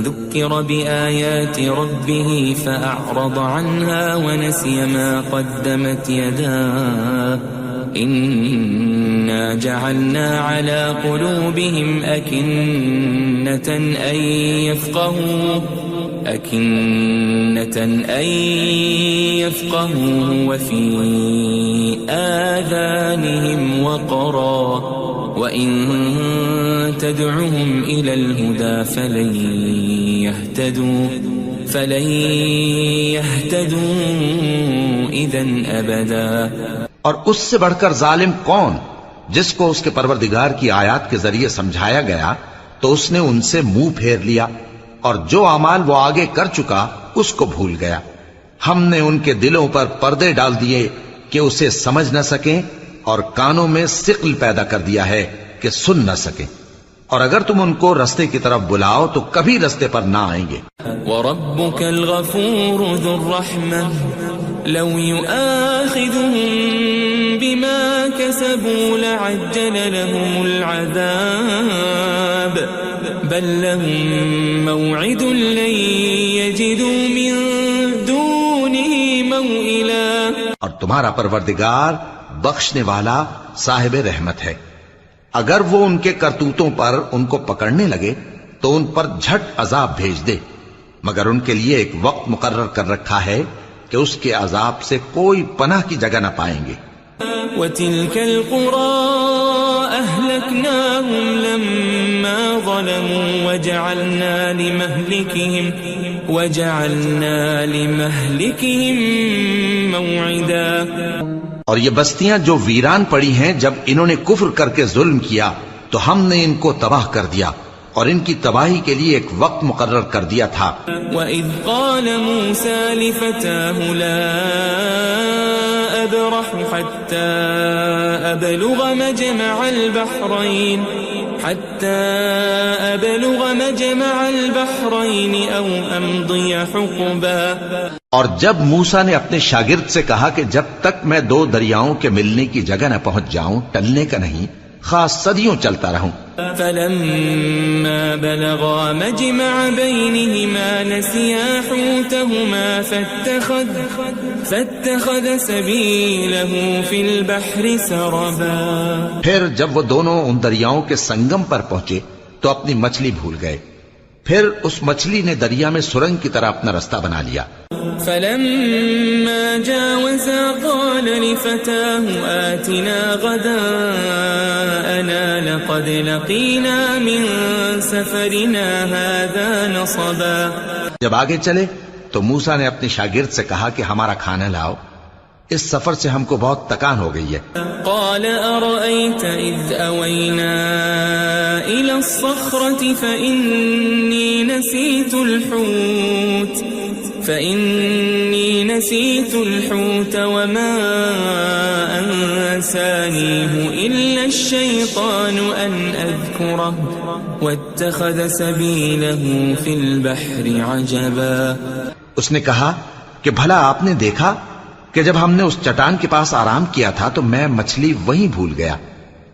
ذكر بآيات ربه فأعرض عنها ونسي ما قدمت يداه إنا جعلنا على قلوبهم أكنة أن يفقهوا وفي آذانهم وقرا وإن تدعهم إلى الهدى فلن يهتدوا إذا أبدا. اور اس سے بڑھ کر ظالم کون جس کو اس کے پروردگار کی آیات کے ذریعے سمجھایا گیا تو اس نے ان سے منہ پھیر لیا اور جو اعمال وہ آگے کر چکا اس کو بھول گیا. ہم نے ان کے دلوں پر پردے ڈال دیے کہ اسے سمجھ نہ سکیں اور کانوں میں ثقل پیدا کر دیا ہے کہ سن نہ سکیں. اور اگر تم ان کو رستے کی طرف بلاؤ تو کبھی رستے پر نہ آئیں گے. وَرَبُّكَ الْغَفُورُ ذُو الرَّحْمَةِ لَوْ يُؤَاخِذُهُم بِمَا كَسَبُوا لَعَجَّلَ لَهُمُ الْعَذَابَ بَل لَّهُم مَّوْعِدٌ لَّن يَجِدُوا مِن دُونِهِ مَوْئِلًا. اور تمہارا پروردگار بخشنے والا صاحب رحمت ہے. اگر وہ ان کے کرتوتوں پر ان کو پکڑنے لگے تو ان پر جھٹ عذاب بھیج دے مگر ان کے لیے ایک وقت مقرر کر رکھا ہے کہ اس کے عذاب سے کوئی پناہ کی جگہ نہ پائیں گے. وَتِلْكَ الْقُرَىٰ أَهْلَكْنَاهُمْ لَمَّا ظَلَمُوا وَجَعَلْنَا لِمَهْلِكِهِمْ مَوْعِدًا. اور یہ بستیاں جو ویران پڑی ہیں جب انہوں نے کفر کر کے ظلم کیا تو ہم نے ان کو تباہ کر دیا اور ان کی تباہی کے لیے ایک وقت مقرر کر دیا تھا. وَإِذْ قَالَ مُوسَى لِفَتَاهُ لَا أَبْرَحُ حَتَّى أَبْلُغَ مَجْمَعَ الْبَحْرَيْنِ أَوْ أَمْضِيَ حُقُبًا. اور جب موسیٰ نے اپنے شاگرد سے کہا کہ جب تک میں دو دریاؤں کے ملنے کی جگہ نہ پہنچ جاؤں ٹلنے کا نہیں خاص صدیوں چلتا رہوں. فَلَمَّا بَلَغَا مَجْمَعَ بَيْنِهِمَا نَسِيَا حُوتَهُمَا فَاتَّخَذَ سَبِيلَهُ فِي الْبَحْرِ سَرَبًا. پھر جب وہ دونوں ان دریاؤں کے سنگم پر پہنچے تو اپنی مچھلی بھول گئے. پھر اس مچھلی نے دریا میں سرنگ کی طرح اپنا رستہ بنا لیا. فَلَمَّا جَاوَزَا قَالَ لِفَتَاهُ آتِنَا غَدَاءَنَا لَقَدْ لَقِينَا مِن سَفَرِنَا هَذَا نَصَبًا. جب آگے چلے تو موسیٰ نے اپنے شاگرد سے کہا کہ ہمارا کھانا لاؤ اس سفر سے ہم کو بہت تکان ہو گئی ہے. قال أرأيت إذ أوينا إلى الصخرة فإني نسيت الحوت وما أنسانيه إلا الشيطان أن أذكره واتخذ سبيله في البحر عجبا. اس نے کہا کہ بھلا آپ نے دیکھا کہ جب ہم نے اس چٹان کے پاس آرام کیا تھا تو میں مچھلی وہیں بھول گیا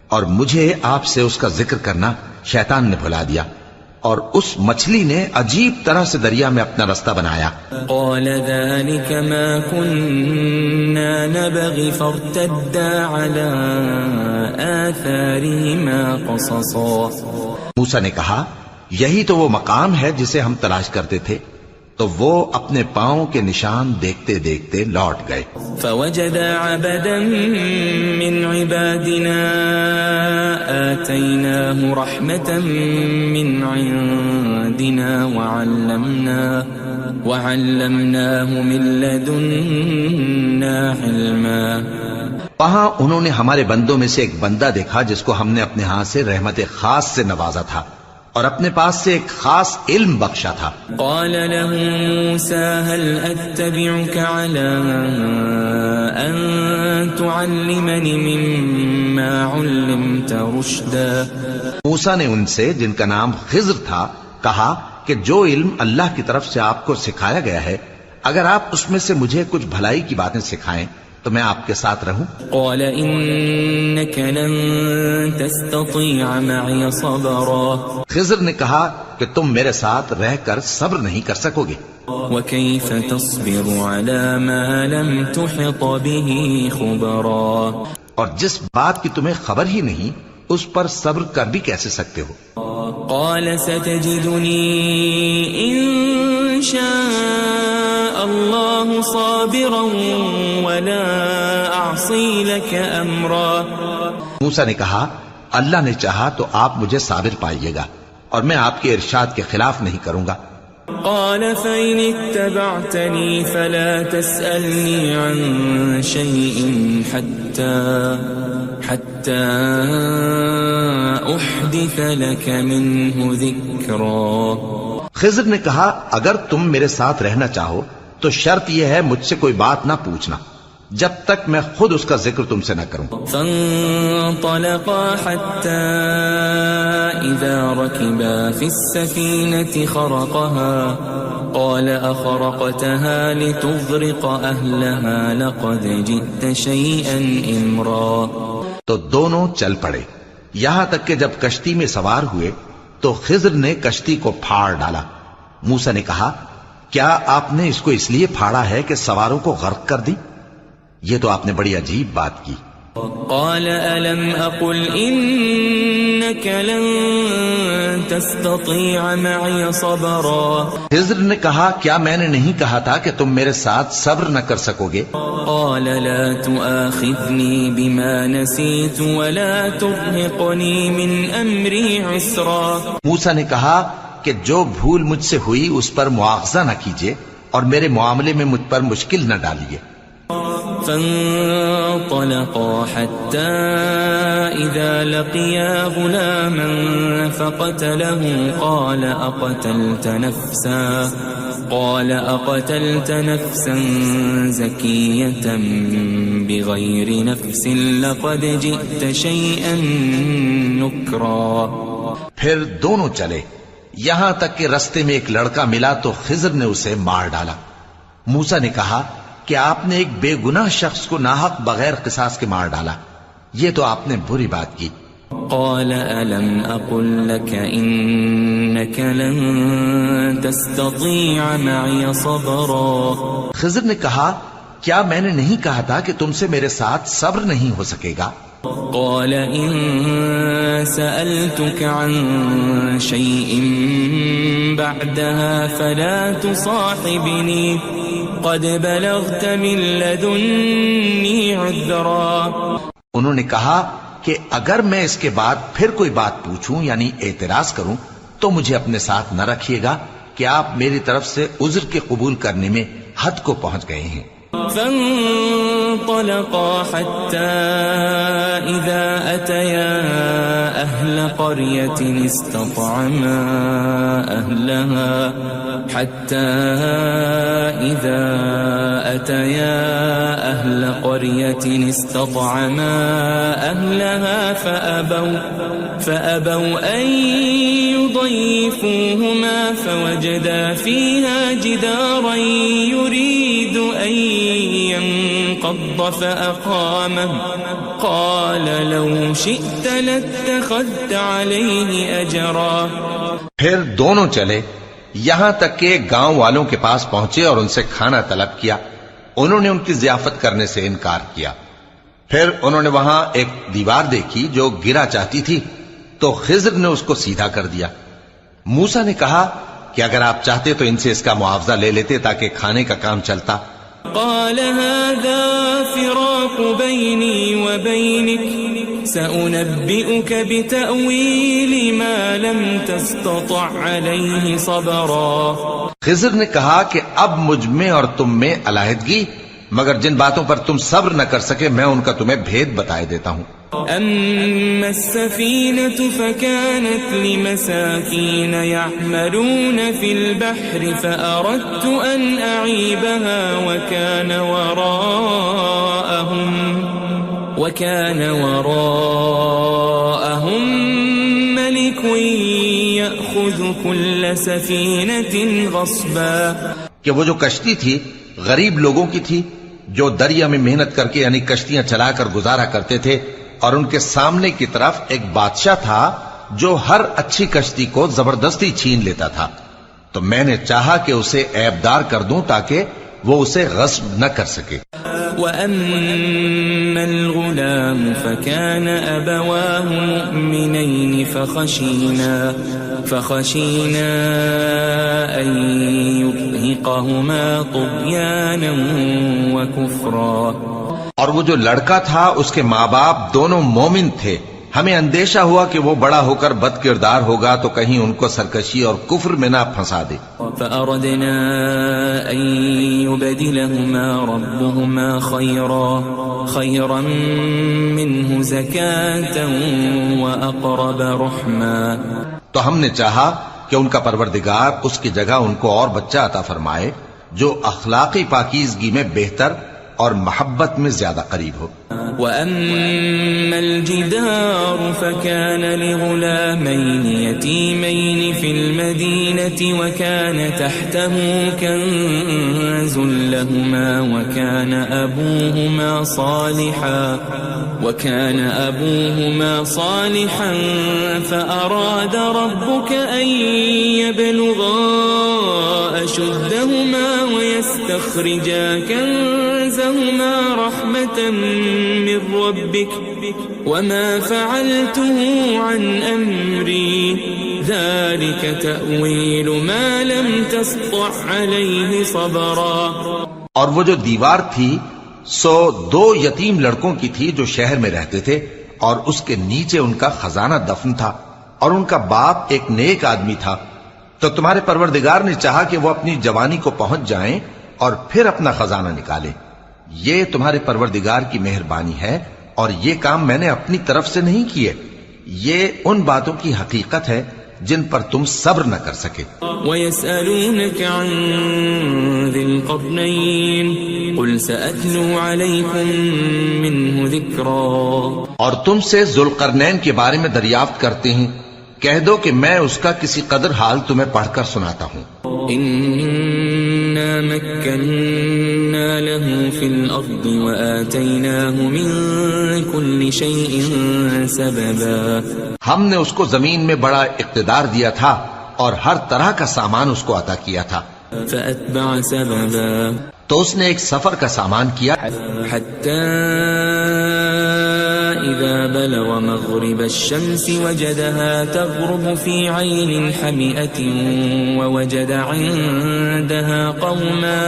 اور مجھے آپ سے اس کا ذکر کرنا شیطان نے بھلا دیا، اور اس مچھلی نے عجیب طرح سے دریا میں اپنا رستہ بنایا۔ قال ذلك ما كنا نبغي فارتدا على آثارهما قصصا۔ موسیٰ نے کہا یہی تو وہ مقام ہے جسے ہم تلاش کرتے تھے، تو وہ اپنے پاؤں کے نشان دیکھتے دیکھتے لوٹ گئے۔ فوجد عبدا من عبادنا آتيناه رحمة من عندنا وعلمناه من لدنا علما۔ وہاں انہوں نے ہمارے بندوں میں سے ایک بندہ دیکھا جس کو ہم نے اپنے ہاتھ سے رحمت خاص سے نوازا تھا اور اپنے پاس سے ایک خاص علم بخشا تھا۔ قال له موسى هل أتبعك على أن تعلمني مما علمت رشدا۔ موسیٰ نے ان سے، جن کا نام خضر تھا، کہا کہ جو علم اللہ کی طرف سے آپ کو سکھایا گیا ہے، اگر آپ اس میں سے مجھے کچھ بھلائی کی باتیں سکھائیں تو میں آپ کے ساتھ رہوں۔ قال إنك لن تستطيع معي صبرا۔ خضر نے کہا کہ تم میرے ساتھ رہ کر صبر نہیں کر سکو گے۔ وكيف تصبر على ما لم تحط به خبرا۔ اور جس بات کی تمہیں خبر ہی نہیں اس پر صبر کر بھی کیسے سکتے ہو؟ قال ستجدني إن شاء الله صابرا ولا أعصي لك أمرا۔ موسیٰ نے کہا اللہ نے چاہا تو آپ مجھے صابر پائیے گا اور میں آپ کے ارشاد کے خلاف نہیں کروں گا۔ قال فإن اتبعتني فلا تسألني عن شيء حتى أحدث لك منه ذكرا۔ خضر نے کہا اگر تم میرے ساتھ رہنا چاہو تو شرط یہ ہے مجھ سے کوئی بات نہ پوچھنا جب تک میں خود اس کا ذکر تم سے نہ کروں۔ فانطلقا حتى إذا ركبا في السفينة خرقها قال أخرقتها لتغرق أهلها لقد جئت شيئا إمرا۔ تو دونوں چل پڑے یہاں تک کہ جب کشتی میں سوار ہوئے تو خضر نے کشتی کو پھاڑ ڈالا۔ موسیٰ نے کہا کیا آپ نے اس کو اس لیے پھاڑا ہے کہ سواروں کو غرق کر دی؟ یہ تو آپ نے بڑی عجیب بات کی۔ قال ألم أقل إنك لن تستطيع معي صبرا۔ خضر نے کہا کیا میں نے نہیں کہا تھا کہ تم میرے ساتھ صبر نہ کر سکو گے؟ قال لا تؤاخذني بما نسيت ولا ترهقني من أمري عسرا۔ موسیٰ نے کہا کہ جو بھول مجھ سے ہوئی اس پر مواخذہ نہ کیجیے اور میرے معاملے میں مجھ پر مشکل نہ ڈالیے۔ فانطلقا حتى إذا لقيا غلاما فقتله قال أقتلت نفسا زكية بغير نفس لقد جئت شيئا نكرا۔ پھر دونوں چلے یہاں تک کہ رستے میں ایک لڑکا ملا تو خضر نے اسے مار ڈالا۔ موسیٰ نے کہا کہ آپ نے ایک بے گناہ شخص کو ناحق بغیر قصاص کے مار ڈالا، یہ تو آپ نے بری بات کی۔ قال ألم أقل لك إنك لن تستطيع معي صبرا۔ خضر نے کہا کیا میں نے نہیں کہا تھا کہ تم سے میرے ساتھ صبر نہیں ہو سکے گا؟ قال إن سألتك عن شيء بعدها فلا تصاحبني قد بلغت من لدني عذرا۔ انہوں نے کہا کہ اگر میں اس کے بعد پھر کوئی بات پوچھوں یعنی اعتراض کروں تو مجھے اپنے ساتھ نہ رکھیے گا کہ آپ میری طرف سے عذر کے قبول کرنے میں حد کو پہنچ گئے ہیں۔ فانطلقا حتى إذا أتيا أهل قرية استطعما أهلها فأبوا أن يضيفوهما فوجدا فيها جدارا يريد أن انقض فأقامه قال لو شئت لاتخذت عليه أجرا. پھر دونوں چلے یہاں تک کہ گاؤں والوں کے پاس پہنچے اور ان سے کھانا طلب کیا. انہوں نے ان کی ضیافت کرنے سے انکار کیا. پھر انہوں نے وہاں ایک دیوار دیکھی جو گرا چاہتی تھی تو خضر نے اس کو سیدھا کر دیا. موسیٰ نے کہا کہ اگر آپ چاہتے تو ان سے اس کا معاوضہ لے لیتے تاکہ کھانے کا کام چلتا. قال هذا فراق بيني وبينك سأنبئك بتأويل ما لم تستطع عليه صبرا. خضر نے کہا کہ اب مجھ میں اور تم میں علیحدگی، مگر جن باتوں پر تم صبر نہ کر سکے میں ان کا تمہیں بھید بتائے دیتا ہوں. أما السفينة فكانت لمساكين يعملون في البحر فأردت أن أعيبها وكان وراءهم ملك يأخذ كل سفينة غصبا. کہ وہ جو کشتی تھی غریب لوگوں کی تھی جو دریا میں محنت کر کے یعنی کشتیاں چلا کر گزارا کرتے تھے، اور ان کے سامنے کی طرف ایک بادشاہ تھا جو ہر اچھی کشتی کو زبردستی چھین لیتا تھا. تو میں نے چاہا کہ اسے عیبدار کر دوں تاکہ وہ اسے غصب نہ کر سکے. وَأَمَّا الْغُلَامُ فَكَانَ أَبَوَاهُ مُؤْمِنَيْنِ فَخَشِينَا أَن يُرْهِقَهُمَا طُغْيَانًا وَكُفْرًا. اور وہ جو لڑکا تھا اس کے ماں باپ دونوں مومن تھے، ہمیں اندیشہ ہوا کہ وہ بڑا ہو کر بد کردار ہوگا تو کہیں ان کو سرکشی اور کفر میں نہ پھنسا دے. فأردنا أن يبدلهما ربهما خيرا منه زكاة وأقرب رحما. تو ہم نے چاہا کہ ان کا پروردگار اس کی جگہ ان کو اور بچہ عطا فرمائے جو اخلاقی پاکیزگی میں بہتر اور محبت میں زیادہ قریب ہو. وَأَمَّا الْجِدَارُ فَكَانَ لِغُلَامَيْنِ يَتِيمَيْنِ فِي الْمَدِينَةِ وَكَانَ تَحْتَهُ كَنْزٌ لَهُمَا وَكَانَ أَبُوهُمَا صَالِحًا فَأَرَادَ رَبُّكَ أَنْ يَبْلُغَا أَشُدَّهُمَا وَيَسْتَخْرِجَا كَنْزَهُمَا رَحْمَةً من ربك وما فعلته عن أمري ذلك تأويل ما لم تسطع عليه صبرا. اور وہ جو دیوار تھی سو دو یتیم لڑکوں کی تھی جو شہر میں رہتے تھے اور اس کے نیچے ان کا خزانہ دفن تھا اور ان کا باپ ایک نیک آدمی تھا. تو تمہارے پروردگار نے چاہا کہ وہ اپنی جوانی کو پہنچ جائیں اور پھر اپنا خزانہ نکالے. یہ تمہارے پروردگار کی مہربانی ہے اور یہ کام میں نے اپنی طرف سے نہیں کیے. یہ ان باتوں کی حقیقت ہے جن پر تم صبر نہ کر سکے. وَيَسْأَلُونَكَ عَنْ ذِي الْقَرْنَيْنِ قُلْ سَأَتْلُو عَلَيْكُمْ مِنْهُ ذِكْرًا. اور تم سے ذوالقرنین کے بارے میں دریافت کرتے ہیں، کہہ دو کہ میں اس کا کسی قدر حال تمہیں پڑھ کر سناتا ہوں. إِنَّا مَكَّنَّا لَهُ فِي الْأَرْضِ وَآتَيْنَاهُ مِنْ كُلِّ شَيْءٍ سَبَبًا. ہم نے اس کو زمین میں بڑا اقتدار دیا تھا اور ہر طرح کا سامان اس کو عطا کیا تھا. فَأَتْبَعَ سَبَبًا. تو اس نے ایک سفر کا سامان کیا حَتَّى إِذَا بَلَغَ مَغْرِبَ الشَّمْسِ وَجَدَهَا تَغْرُبُ فِي عَيْنٍ حَمِئَةٍ وَوَجَدَ عِندَهَا قَوْمًا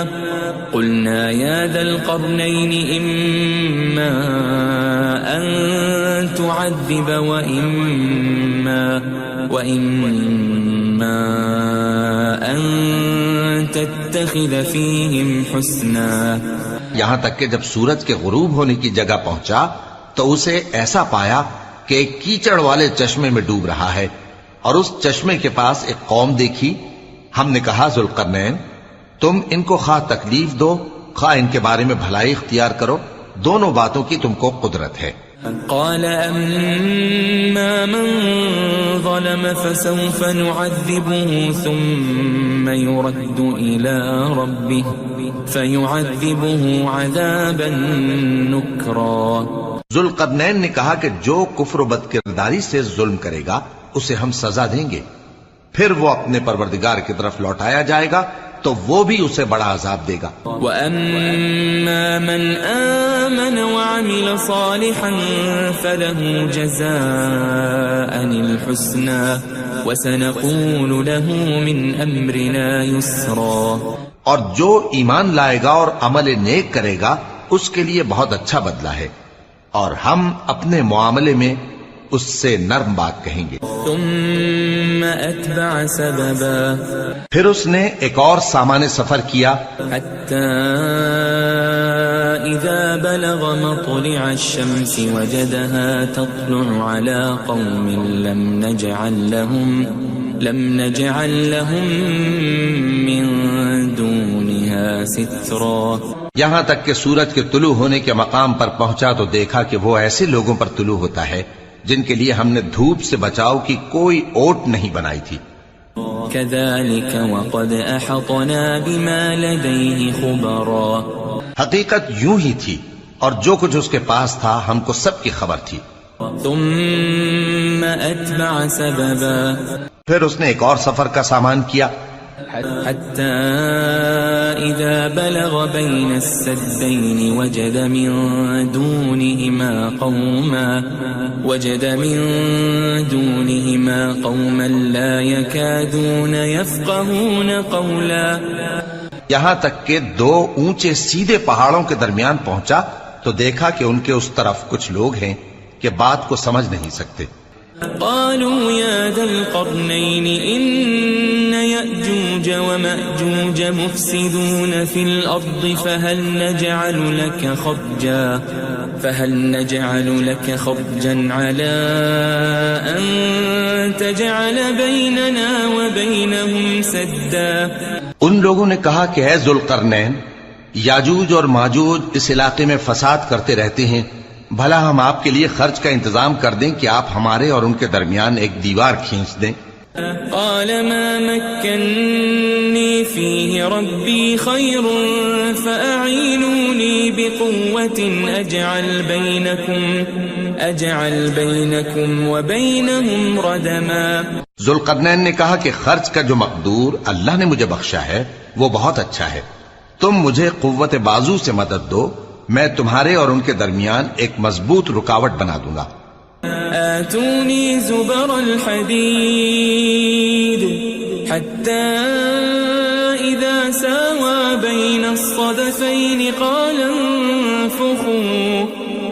قُلْنَا يَا ذَا الْقَرْنَيْنِ إِمَّا أَن تُعَذِّبَ وَإِمَّا أَن تَتَّخِذَ فِيهِمْ حُسْنًا. یہاں تک کہ جب سورج کے غروب ہونے کی جگہ پہنچا تو اسے ایسا پایا کہ ایک کیچڑ والے چشمے میں ڈوب رہا ہے اور اس چشمے کے پاس ایک قوم دیکھی. ہم نے کہا ذوالقرنین تم ان کو خواہ تکلیف دو خواہ ان کے بارے میں بھلائی اختیار کرو، دونوں باتوں کی تم کو قدرت ہے. قال أما من ظلم فسوف نعذبه ثم يرد إلى ربه فيعذبه عذابا نكرا. ذوالقرنین نے کہا کہ جو کفر و بد کرداری سے ظلم کرے گا اسے ہم سزا دیں گے، پھر وہ اپنے پروردگار کی طرف لوٹایا جائے گا تو وہ بھی اسے بڑا عذاب دے گا. وَأَمَّا مَنْ آمَنَ وَعَمِلَ صَالِحًا فَلَهُ جَزَاءً الْحُسْنَى وَسَنَقُولُ لَهُ مِنْ أَمْرِنَا يُسْرًا. اور جو ایمان لائے گا اور عمل نیک کرے گا اس کے لیے بہت اچھا بدلہ ہے، اور ہم اپنے معاملے میں اس سے نرم بات کہیں گے. ثم أتبع سببا. پھر اس نے ایک اور سامان سفر کیا حتى إذا بلغ مطلع الشمس وجدها تطلع على قوم لم نجعل لهم من دونها سترا. یہاں تک کہ سورج کے طلوع ہونے کے مقام پر پہنچا تو دیکھا کہ وہ ایسے لوگوں پر طلوع ہوتا ہے جن کے لیے ہم نے دھوپ سے بچاؤ کی کوئی اوٹ نہیں بنائی تھی. كذلك وقد أحطنا بما لديه خبرا. حقیقت یوں ہی تھی اور جو کچھ اس کے پاس تھا ہم کو سب کی خبر تھی. ثم أتبع سببا. پھر اس نے ایک اور سفر کا سامان کیا حتى إذا بلغ بين السدين وجد من دونهما قوما لا يكادون يفقهون قولا. یہاں تک کہ دو اونچے سیدھے پہاڑوں کے درمیان پہنچا تو دیکھا کہ ان کے اس طرف کچھ لوگ ہیں کہ بات کو سمجھ نہیں سکتے. قالوا يا ذا القرنين إن يأجوج ومأجوج مفسدون في الأرض فهل نجعل لك خرجا على أن تجعل بيننا وبينهم سدا. ان لوگوں نے کہا کہ اے ذوالقرنین، یاجوج اور ماجوج اس علاقے میں فساد کرتے رہتے ہیں، بھلا ہم آپ کے لیے خرچ کا انتظام کر دیں کہ آپ ہمارے اور ان کے درمیان ایک دیوار کھینچ دیں. قال ما مكنني فيه ربي خير فأعينوني بقوة أجعل بينكم وبينهم ردما. ذوالقرنین نے کہا کہ خرچ کا جو مقدور اللہ نے مجھے بخشا ہے وہ بہت اچھا ہے، تم مجھے قوت بازو سے مدد دو، میں تمہارے اور ان کے درمیان ایک مضبوط رکاوٹ بنا دوں گا. آتوني زبر الحديد حتى إذا ساوى بين الصدفين قال انفخوا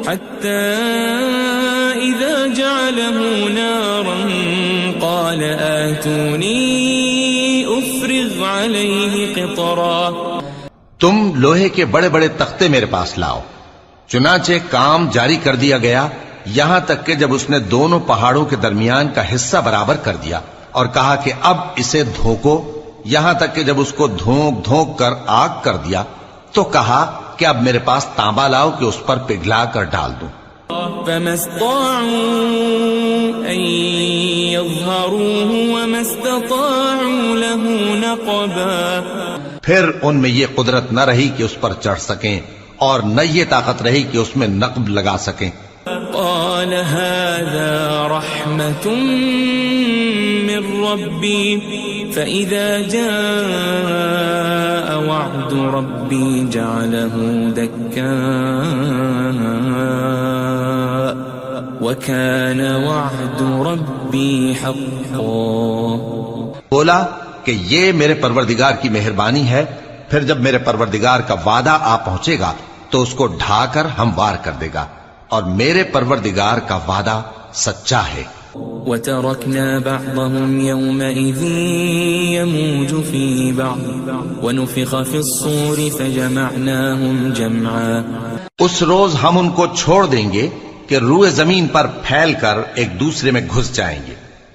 حتى إذا جعله نارا قال آتوني أفرغ عليه قطرا. تم لوہے کے بڑے بڑے تختے میرے پاس لاؤ. چنانچہ کام جاری کر دیا گیا یہاں تک کہ جب اس نے دونوں پہاڑوں کے درمیان کا حصہ برابر کر دیا اور کہا کہ اب اسے دھوکو، یہاں تک کہ جب اس کو دھونک دھونک کر آگ کر دیا تو کہا کہ اب میرے پاس تانبا لاؤ کہ اس پر پگھلا کر ڈال دوں. فما استطاعوا أن يظهروه وما استطاعوا له نقبا. پھر ان میں یہ قدرت نہ رہی کہ اس پر چڑھ سکیں اور نہ یہ طاقت رہی کہ اس میں نقب لگا سکیں. قال هذا رحمة من ربي فإذا جاء وعد ربي جعله دكا وكان وعد ربي حقا. بولا کہ یہ میرے پروردگار کی مہربانی ہے، پھر جب میرے پروردگار کا وعدہ آ پہنچے گا تو اس کو ڈھا کر ہموار کر دے گا، اور میرے پروردگار کا وعدہ سچا ہے. وَتَرَكْنَا بَعْضَهُمْ يَوْمَئِذٍ يَمُوجُ فِي بَعْضٍ وَنُفِخَ فِي الصُّورِ فَجَمَعْنَاهُمْ جَمْعًا. اس روز ہم ان کو چھوڑ دیں گے کہ روئے زمین پر پھیل کر ایک دوسرے میں گھس جائیں گے،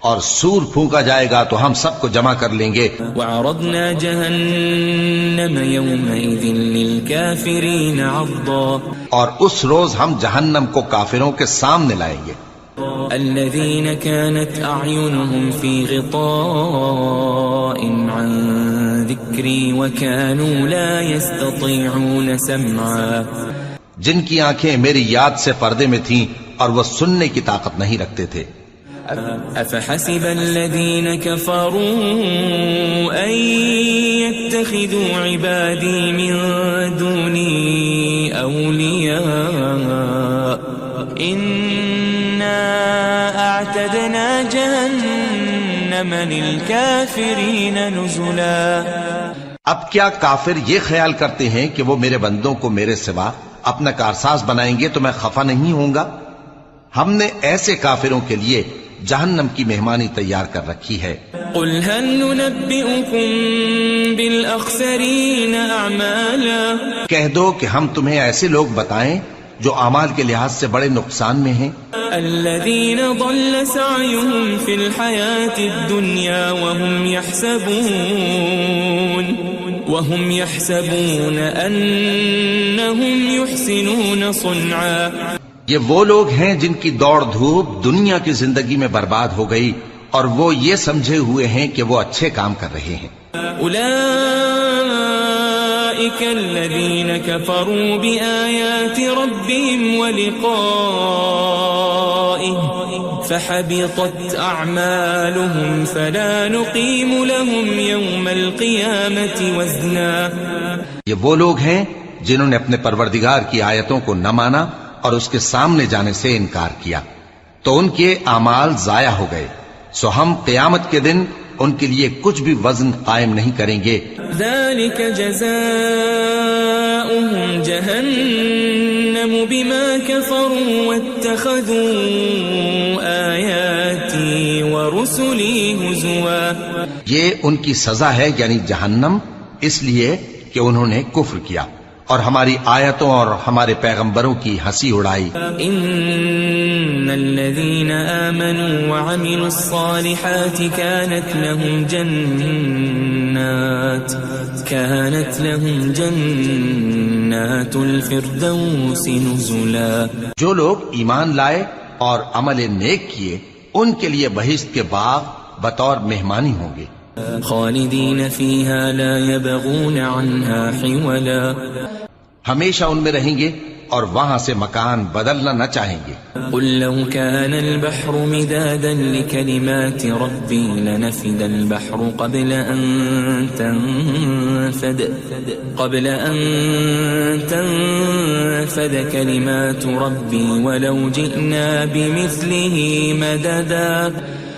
اور سور پھونکا جائے گا تو ہم سب کو جمع کر لیں گے. وعرضنا جهنم يومئذ للكافرين عرضا اور اس روز ہم جہنم کو کافروں کے سامنے لائیں گے. الذين كانت أعينهم في غطاء عن ذكري وكانوا لا يستطيعون سمعا جن کی آنکھیں میری یاد سے پردے میں تھیں اور وہ سننے کی طاقت نہیں رکھتے تھے. أفحسب الذين كفروا أن يتخذوا عبادي من دوني أولياء إنا أعتدنا جهنم للكافرين نزلا. اب کیا کافر یہ خیال کرتے ہیں کہ وہ میرے بندوں کو میرے سوا اپنا کارساز بنائیں گے تو میں خفا نہیں ہوں گا؟ ہم نے ایسے کافروں کے لیے جہنم کی مہمانی تیار کر رکھی ہے. قل هل ننبئكم بالأخسرين أعمالا کہہ دو کہ ہم تمہیں ایسے لوگ بتائیں جو اعمال کے لحاظ سے بڑے نقصان میں ہیں. الذين ضل سعيهم في الحياة الدنيا وهم يحسبون أنهم يحسنون صنعا. یہ وہ لوگ ہیں جن کی دوڑ دھوپ دنیا کی زندگی میں برباد ہو گئی اور وہ یہ سمجھے ہوئے ہیں کہ وہ اچھے کام کر رہے ہیں. أولئك الذين كفروا بآيات ربهم ولقائه فحبطت أعمالهم فلا نقيم لهم يوم القيامة وزنا. یہ وہ لوگ ہیں جنہوں نے اپنے پروردگار کی آیتوں کو نہ مانا اور اس کے سامنے جانے سے انکار کیا تو ان کے اعمال ضائع ہو گئے، سو ہم قیامت کے دن ان کے لیے کچھ بھی وزن قائم نہیں کریں گے. ذلك جزاؤهم جهنم بما كفروا واتخذوا آياتي ورسلي هزوا. یہ ان کی سزا ہے یعنی جہنم، اس لیے کہ انہوں نے کفر کیا اور ہماری آیتوں اور ہمارے پیغمبروں کی ہنسی اڑائی. ان الذين آمنوا وعملوا الصالحات كانت لهم جنات الفردوس نزلا. جو لوگ ایمان لائے اور عمل نیک کیے ان کے لیے بہشت کے باغ بطور مہمانی ہوں گے. خالدین فیہا لا یبغون عنہا حولا. ہمیشہ ان میں رہیں گے اور وہاں سے مکان بدلنا نہ چاہیں گے. قل لو كان البحر مدادا لكلمات ربي لنفد البحر قبل أن تنفد كلمات ربي ولو جئنا بمثله مددا.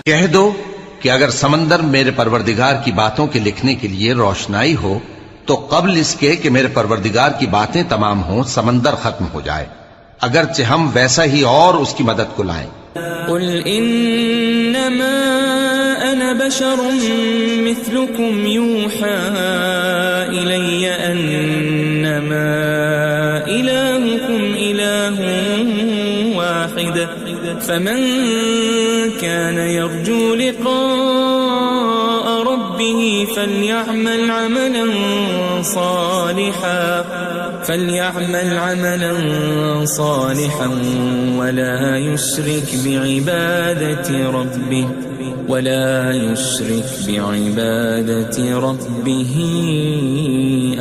کہہ دو کہ اگر سمندر میرے پروردگار کی باتوں کے لکھنے کے لیے روشنائی ہو تو قبل اس کے کہ میرے پروردگار کی باتیں تمام ہوں سمندر ختم ہو جائے، اگرچہ ہم ویسا ہی اور اس کی مدد کو لائیں. قل انما انا بشر مثلكم يوحى الي انما الهكم اله واحد فمن كان يرجو لقاء ربه فليعمل عملا صالحا ولا يشرك بعبادة ربه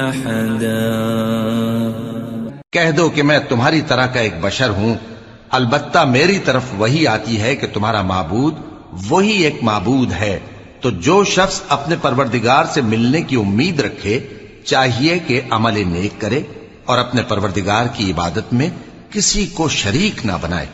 أحدا. کہہ دو کہ میں تمہاری طرح کا ایک بشر ہوں، البتہ میری طرف وہی آتی ہے کہ تمہارا معبود وہی ایک معبود ہے. تو جو شخص اپنے پروردگار سے ملنے کی امید رکھے چاہیے کہ عمل نیک کرے اور اپنے پروردگار کی عبادت میں کسی کو شریک نہ بنائے.